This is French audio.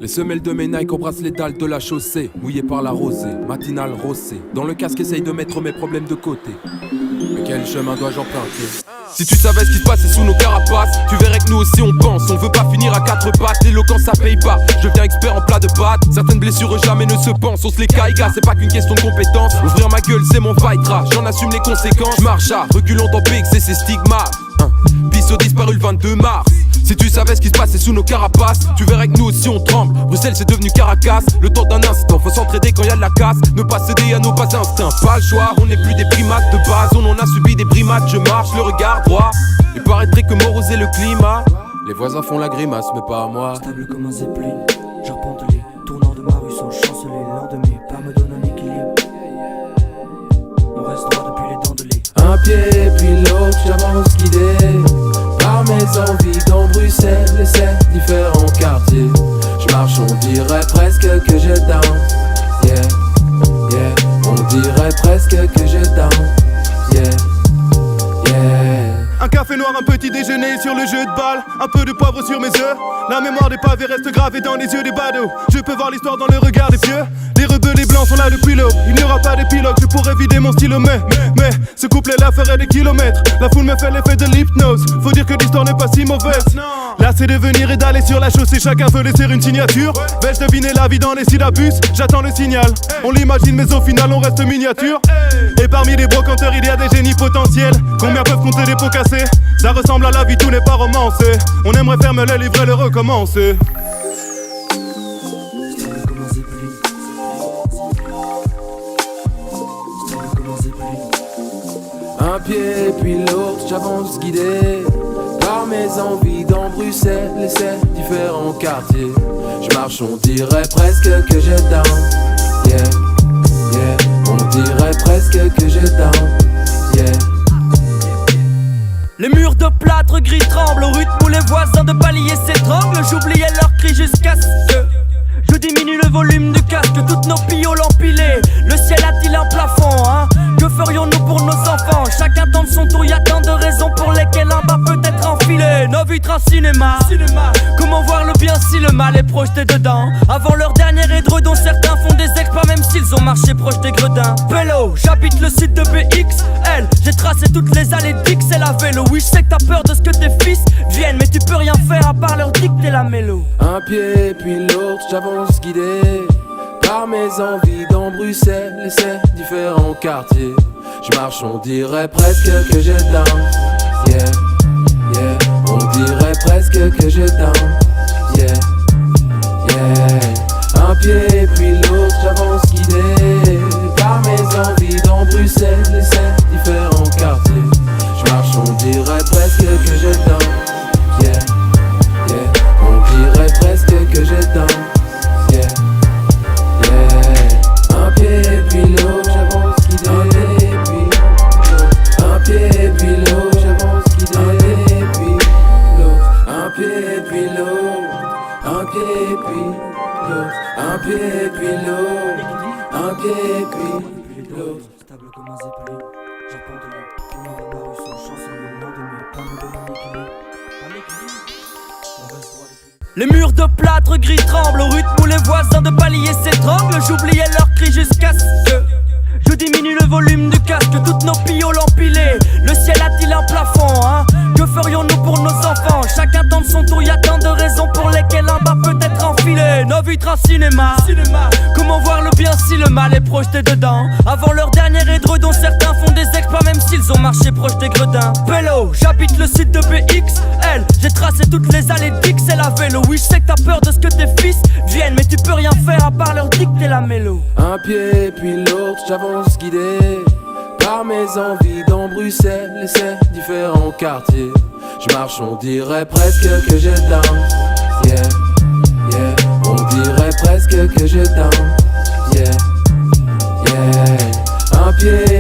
Les semelles de mes Nike embrassent les dalles de la chaussée, mouillées par la rosée, matinale rossée. Dans le casque, essaye de mettre mes problèmes de côté. Mais quel chemin dois-je emprunter? Si tu savais ce qui se passait sous nos carapaces, tu verrais que nous aussi on pense. On veut pas finir à quatre pattes, l'éloquence ça paye pas. Je deviens expert en plat de pâtes. Certaines blessures jamais ne se pensent. On se les caille, gars, c'est pas qu'une question de compétence. Ouvrir ma gueule, c'est mon vaitra, j'en assume les conséquences. J'marche à reculons dans PX et ses stigmates. Pissot disparu le 22 mars. Si tu savais ce qui se passait sous nos carapaces, tu verrais que nous aussi on tremble. Bruxelles c'est devenu Caracas. Le temps d'un instant, faut s'entraider quand y a de la casse. Ne pas céder à nos bas instincts, pas le choix. On n'est plus des primates de base, on en a subi des primates. Je marche, le regard droit. Il paraîtrait que moroser le climat. Les voisins font la grimace, mais pas à moi. Stable comme un zeppelin, j'arpente les tournants de ma rue sans chanceler. L'un de mes pas me donne un équilibre. On reste droit depuis les dents de lait. Un pied puis l'autre, j'avance guidé par mes envies dans Bruxelles et ses différents quartiers. J'marche, on dirait presque que je danse. Yeah, yeah. On dirait presque que je danse. Yeah, yeah. Un café noir, un petit déjeuner sur le jeu de balle. Un peu de poivre sur mes œufs. La mémoire des pavés reste gravée dans les yeux des badauds. Je peux voir l'histoire dans le regard des vieux. Les rebeux, les blancs sont là depuis l'aube. Il n'y aura pas d'épilogue, je pourrais vider mon stylo. Mais ce couplet-là ferait des kilomètres. La foule me fait l'effet de l'hypnose. Faut dire que l'histoire n'est pas si mauvaise. Là c'est de venir et d'aller sur la chaussée. Chacun veut laisser une signature. Vais-je deviner la vie dans les syllabus? J'attends le signal. On l'imagine mais au final on reste miniature. Et parmi les brocanteurs il y a des génies potentiels. Combien peuvent compter des pots cassés? Ça ressemble à la vie, tout n'est pas romancé. On aimerait faire me le livrer, le recommencer. Stable comme un zeppelin. Stable comme un zeppelin. Un pied puis l'autre, j'avance guidé par mes envies dans Bruxelles et ses différents quartiers. J'marche, on dirait presque que je danse. Yeah, yeah. On dirait presque que je danse. Yeah. Les murs de plâtre gris tremblent au rythme où les voisins de palier s'étranglent. J'oubliais leurs cris jusqu'à ce que je diminue le volume du casque. Toutes nos pioles empilées, le ciel a-t-il un plafond, hein? Que ferions-nous pour nos enfants? Chacun tente son tour, y'a tant de raisons pour lesquelles un bas peut être enfilé. Nos vitres un cinéma. Comment voir le bien si le mal est projeté dedans? Avant leur dernier édredon, certains font des exploits même s'ils ont marché proche des gredins. Vélo, j'habite le site de BXL. J'ai tracé toutes les allées d'XL à vélo. Oui, je sais que t'as peur de ce que tes fils viennent, mais tu peux rien faire à part leur dicter la mélo. Un pied puis l'autre, j'avance guidé par mes envies dans Bruxelles et ses différents quartiers. J'marche, on dirait presque que je danse. Yeah, yeah. On dirait presque que je danse. Yeah, yeah. Un pied puis l'autre, j'avance guidé par mes envies dans Bruxelles et ses différents quartiers. J'marche, on dirait presque que je danse. Yeah, yeah. On dirait presque que je danse. Yeah, yeah. Un pied puis l'autre, j'avance guidé. Un pied puis l'autre, j'avance guidé. Un pied puis l'autre, un pied puis l'autre, un pied puis l'autre, un pied puis l'autre. Stable comme un zeppelin, j'arpente les tournants de ma rue sans chanceler. L'un de mes pas me donne un équilibre. On reste droit depuis. Les murs de plâtre gris tremblent au rythme où les voisins de palier s'étranglent. J'oubliais leurs cris jusqu'à ce que je diminue le volume du casque. Toutes nos pioles empilées, le ciel a-t-il un plafond, hein? Que ferions-nous pour nos enfants? Chacun tente son tour, y'a tant de raisons pour lesquelles un bas peut être enfilé. Nos vitres un cinéma. Comment voir le bien si le mal est projeté dedans? Avant leur dernier édredon, certains font des exploits même s'ils ont marché proche des gredins. Vélo, j'habite le site de BXL. J'ai tracé toutes les allées d'XL à vélo. Oui, je sais que t'as peur de ce que tes fils viennent, mais tu peux rien faire à part leur dicter la mélo. Un pied puis l'autre, j'avance guidé par mes envies dans Bruxelles et ses différents quartiers. J'marche, on dirait presque que je danse. Yeah, yeah. On dirait presque que je danse. Yeah, yeah. Un pied